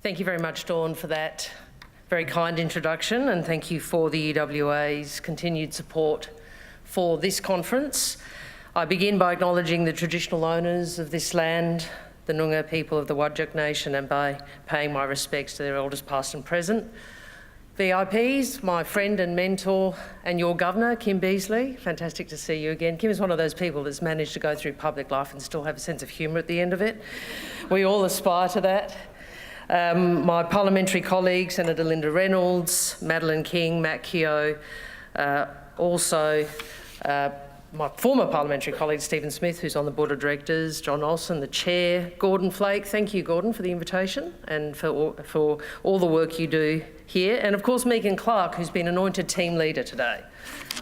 Thank you very much, Dawn, for that very kind introduction, and thank you for the EWA's continued support for this conference. I begin by acknowledging the traditional owners of this land, the Noongar people of the Whadjuk Nation, and by paying my respects to their elders past and present. VIPs, my friend and mentor and your governor, Kim Beazley. Fantastic to see you again. Kim is one of those people that's managed to go through public life and still have a sense of humour at the end of it. We all aspire to that. My parliamentary colleagues, Senator Linda Reynolds, Madeleine King, Matt Keogh, also my former parliamentary colleague Stephen Smith, who's on the board of directors, John Olsen, the chair, Gordon Flake. Thank you, Gordon, for the invitation and for all the work you do here. And of course, Megan Clark, who's been anointed team leader today.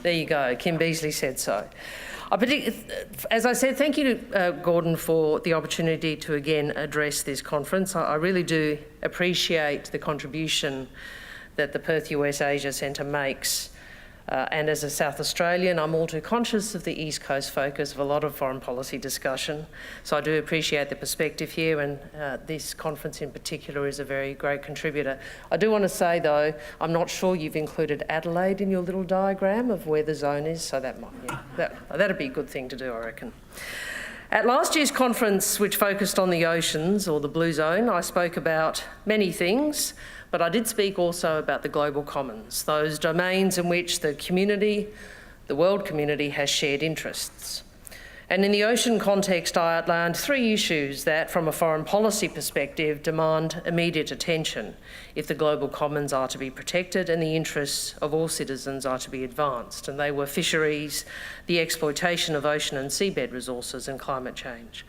There you go, Kim Beazley said so. As I said, thank you to Gordon for the opportunity to again address this conference. I really do appreciate the contribution that the Perth USAsia Centre makes. And as a South Australian, I'm all too conscious of the East Coast focus of a lot of foreign policy discussion. So I do appreciate the perspective here, and this conference in particular is a very great contributor. I do want to say though, I'm not sure you've included Adelaide in your little diagram of where the zone is, so that'd be a good thing to do, I reckon. At last year's conference, which focused on the oceans, or the Blue Zone, I spoke about many things, but I did speak also about the global commons, those domains in which the community, the world community, has shared interests. And in the ocean context, I outlined three issues that, from a foreign policy perspective, demand immediate attention if the global commons are to be protected and the interests of all citizens are to be advanced. And they were fisheries, the exploitation of ocean and seabed resources, and climate change.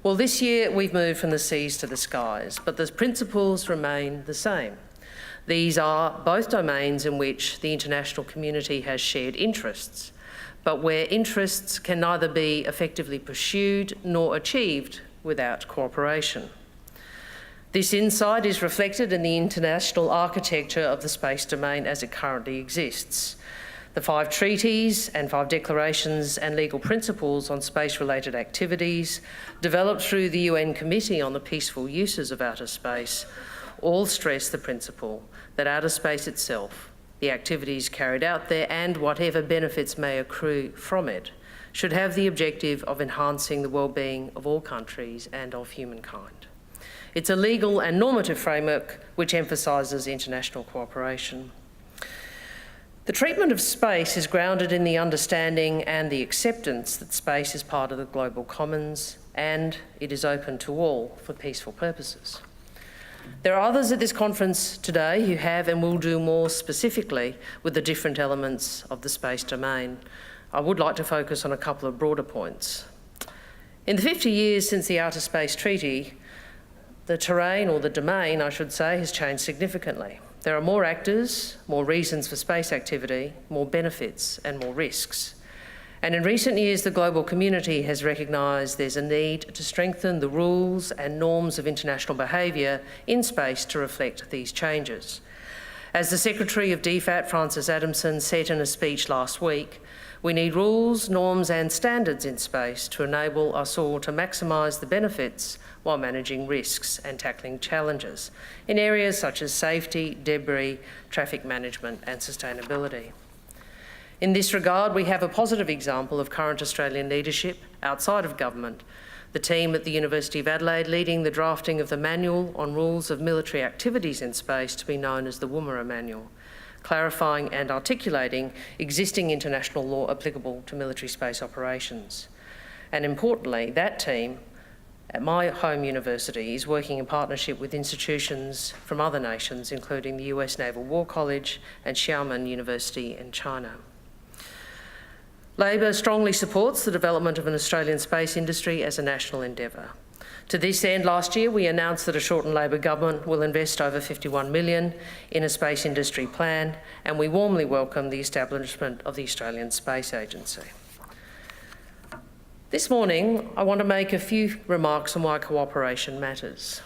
Well, this year we've moved from the seas to the skies, but the principles remain the same. These are both domains in which the international community has shared interests, but where interests can neither be effectively pursued nor achieved without cooperation. This insight is reflected in the international architecture of the space domain as it currently exists. The 5 treaties and 5 declarations and legal principles on space-related activities developed through the UN Committee on the Peaceful Uses of Outer Space all stress the principle that outer space itself, the activities carried out there and whatever benefits may accrue from it, should have the objective of enhancing the well-being of all countries and of humankind. It's a legal and normative framework which emphasises international cooperation. The treatment of space is grounded in the understanding and the acceptance that space is part of the global commons and it is open to all for peaceful purposes. There are others at this conference today who have and will do more specifically with the different elements of the space domain. I would like to focus on a couple of broader points. In the 50 years since the Outer Space Treaty, the terrain, or the domain I should say, has changed significantly. There are more actors, more reasons for space activity, more benefits and more risks. And in recent years, the global community has recognised there's a need to strengthen the rules and norms of international behaviour in space to reflect these changes. As the Secretary of DFAT, Francis Adamson, said in a speech last week, we need rules, norms and standards in space to enable us all to maximise the benefits while managing risks and tackling challenges in areas such as safety, debris, traffic management and sustainability. In this regard, we have a positive example of current Australian leadership outside of government. The team at the University of Adelaide leading the drafting of the Manual on Rules of Military Activities in Space, to be known as the Woomera Manual, clarifying and articulating existing international law applicable to military space operations. And importantly, that team at my home university is working in partnership with institutions from other nations, including the US Naval War College and Xiamen University in China. Labor strongly supports the development of an Australian space industry as a national endeavour. To this end, last year we announced that a Shorten Labor government will invest over $51 million in a space industry plan, and we warmly welcome the establishment of the Australian Space Agency. This morning, I want to make a few remarks on why cooperation matters.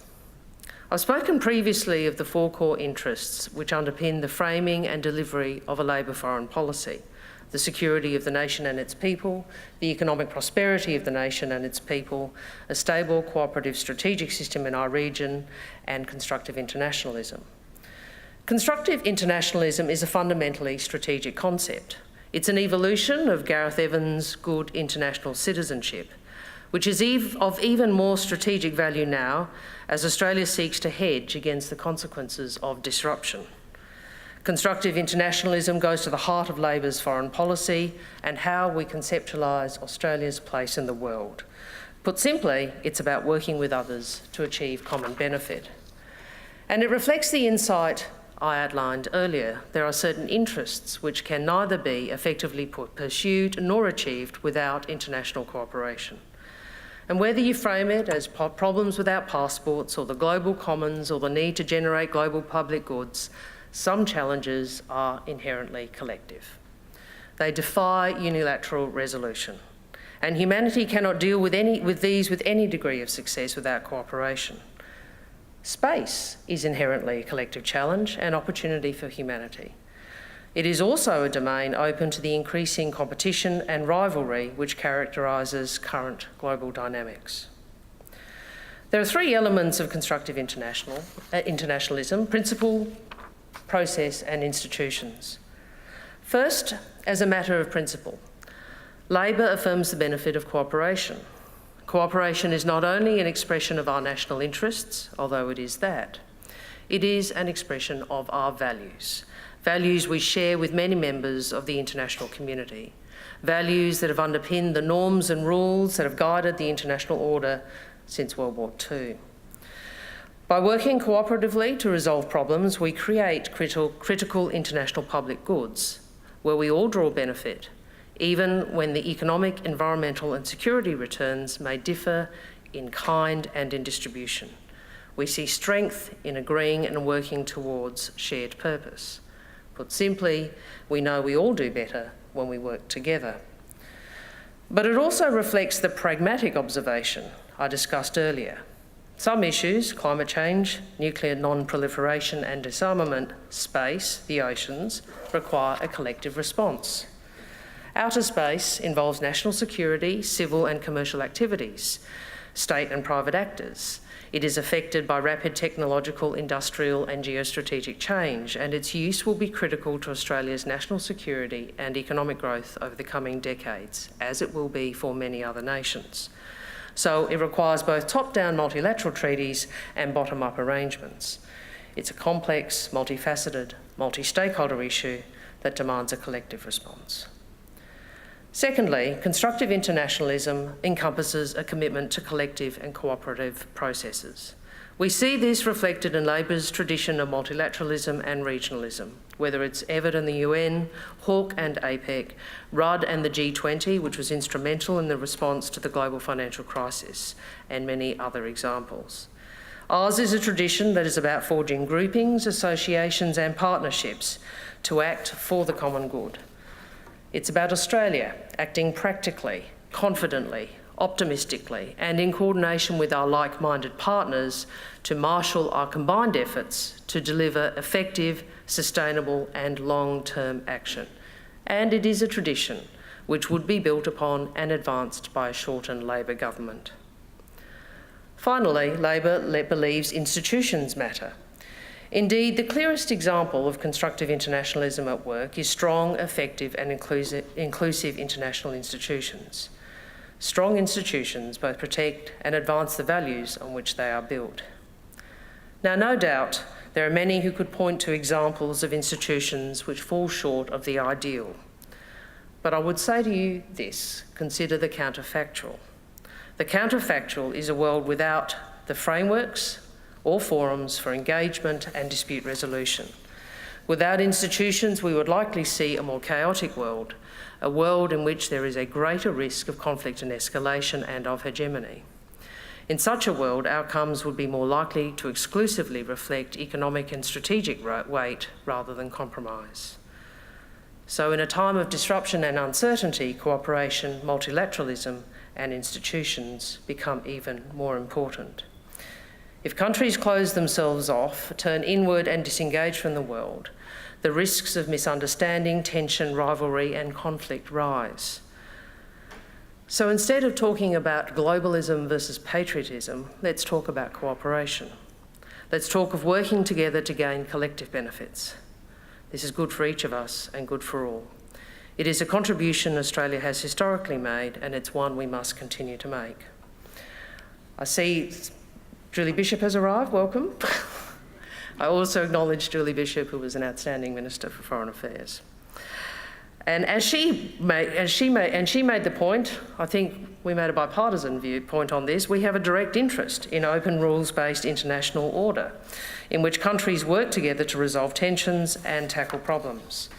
I've spoken previously of the 4 core interests which underpin the framing and delivery of a Labor foreign policy: the security of the nation and its people, the economic prosperity of the nation and its people, a stable, cooperative strategic system in our region, and constructive internationalism. Constructive internationalism is a fundamentally strategic concept. It's an evolution of Gareth Evans' good international citizenship, which is of even more strategic value now as Australia seeks to hedge against the consequences of disruption. Constructive internationalism goes to the heart of Labor's foreign policy and how we conceptualise Australia's place in the world. Put simply, it's about working with others to achieve common benefit. And it reflects the insight I outlined earlier. There are certain interests which can neither be effectively pursued nor achieved without international cooperation. And whether you frame it as problems without passports or the global commons or the need to generate global public goods, some challenges are inherently collective. They defy unilateral resolution, and humanity cannot deal with these with any degree of success without cooperation. Space is inherently a collective challenge and opportunity for humanity. It is also a domain open to the increasing competition and rivalry which characterises current global dynamics. There are three elements of constructive internationalism: principle, process and institutions. First, as a matter of principle, Labor affirms the benefit of cooperation. Cooperation is not only an expression of our national interests, although it is that, it is an expression of our values. Values we share with many members of the international community. Values that have underpinned the norms and rules that have guided the international order since World War II. By working cooperatively to resolve problems, we create critical international public goods where we all draw benefit, even when the economic, environmental and security returns may differ in kind and in distribution. We see strength in agreeing and working towards shared purpose. Put simply, we know we all do better when we work together. But it also reflects the pragmatic observation I discussed earlier. Some issues, climate change, nuclear non-proliferation and disarmament, space, the oceans, require a collective response. Outer space involves national security, civil and commercial activities, state and private actors. It is affected by rapid technological, industrial and geostrategic change, and its use will be critical to Australia's national security and economic growth over the coming decades, as it will be for many other nations. So it requires both top-down multilateral treaties and bottom-up arrangements. It's a complex, multifaceted, multi-stakeholder issue that demands a collective response. Secondly, constructive internationalism encompasses a commitment to collective and cooperative processes. We see this reflected in Labor's tradition of multilateralism and regionalism, whether it's EVID and the UN, Hawke and APEC, RUD and the G20, which was instrumental in the response to the global financial crisis, and many other examples. Ours is a tradition that is about forging groupings, associations and partnerships to act for the common good. It's about Australia acting practically, confidently, optimistically and in coordination with our like-minded partners to marshal our combined efforts to deliver effective, sustainable and long-term action. And it is a tradition which would be built upon and advanced by a shortened Labor government. Finally, Labor believes institutions matter. Indeed, the clearest example of constructive internationalism at work is strong, effective and inclusive international institutions. Strong institutions both protect and advance the values on which they are built. Now, no doubt, there are many who could point to examples of institutions which fall short of the ideal. But I would say to you this: consider the counterfactual. The counterfactual is a world without the frameworks or forums for engagement and dispute resolution. Without institutions, we would likely see a more chaotic world, a world in which there is a greater risk of conflict and escalation and of hegemony. In such a world, outcomes would be more likely to exclusively reflect economic and strategic weight rather than compromise. So in a time of disruption and uncertainty, cooperation, multilateralism and institutions become even more important. If countries close themselves off, turn inward and disengage from the world, the risks of misunderstanding, tension, rivalry and conflict rise. So instead of talking about globalism versus patriotism, let's talk about cooperation. Let's talk of working together to gain collective benefits. This is good for each of us and good for all. It is a contribution Australia has historically made, and it's one we must continue to make. I see Julie Bishop has arrived, welcome. I also acknowledge Julie Bishop, who was an outstanding Minister for Foreign Affairs. And as she made the point, I think we made a bipartisan viewpoint on this, we have a direct interest in open rules-based international order, in which countries work together to resolve tensions and tackle problems.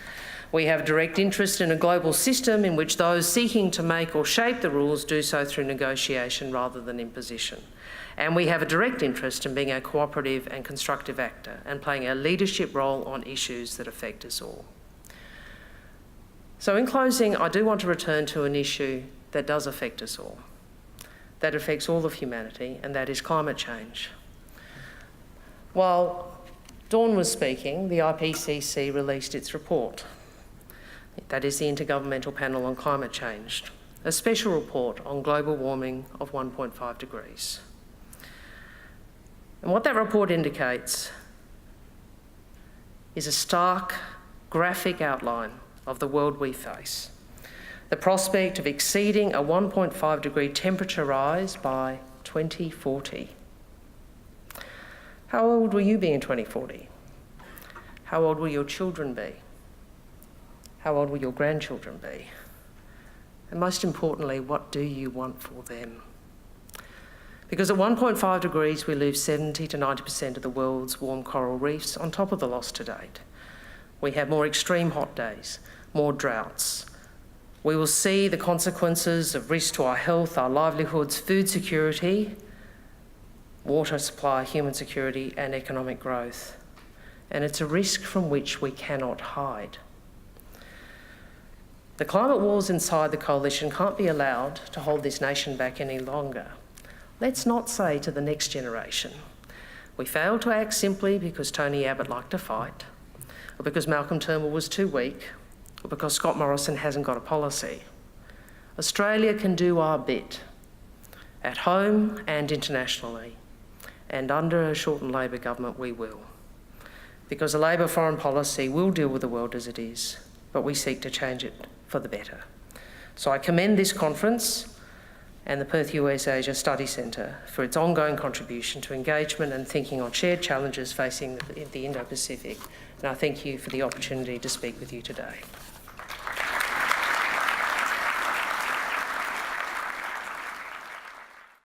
We have direct interest in a global system in which those seeking to make or shape the rules do so through negotiation rather than imposition. And we have a direct interest in being a cooperative and constructive actor and playing a leadership role on issues that affect us all. So in closing, I do want to return to an issue that does affect us all, that affects all of humanity, and that is climate change. While Dawn was speaking, the IPCC released its report. That is the Intergovernmental Panel on Climate Change, a special report on global warming of 1.5 degrees. And what that report indicates is a stark, graphic outline of the world we face. The prospect of exceeding a 1.5 degree temperature rise by 2040. How old will you be in 2040? How old will your children be? How old will your grandchildren be? And most importantly, what do you want for them? Because at 1.5 degrees, we lose 70 to 90% of the world's warm coral reefs on top of the loss to date. We have more extreme hot days, more droughts. We will see the consequences of risk to our health, our livelihoods, food security, water supply, human security and economic growth. And it's a risk from which we cannot hide. The climate wars inside the coalition can't be allowed to hold this nation back any longer. Let's not say to the next generation, we failed to act simply because Tony Abbott liked to fight, or because Malcolm Turnbull was too weak, or because Scott Morrison hasn't got a policy. Australia can do our bit, at home and internationally, and under a shortened Labor government we will. Because a Labor foreign policy will deal with the world as it is, but we seek to change it for the better. So I commend this conference and the Perth USAsia Study Centre for its ongoing contribution to engagement and thinking on shared challenges facing the Indo-Pacific. And I thank you for the opportunity to speak with you today.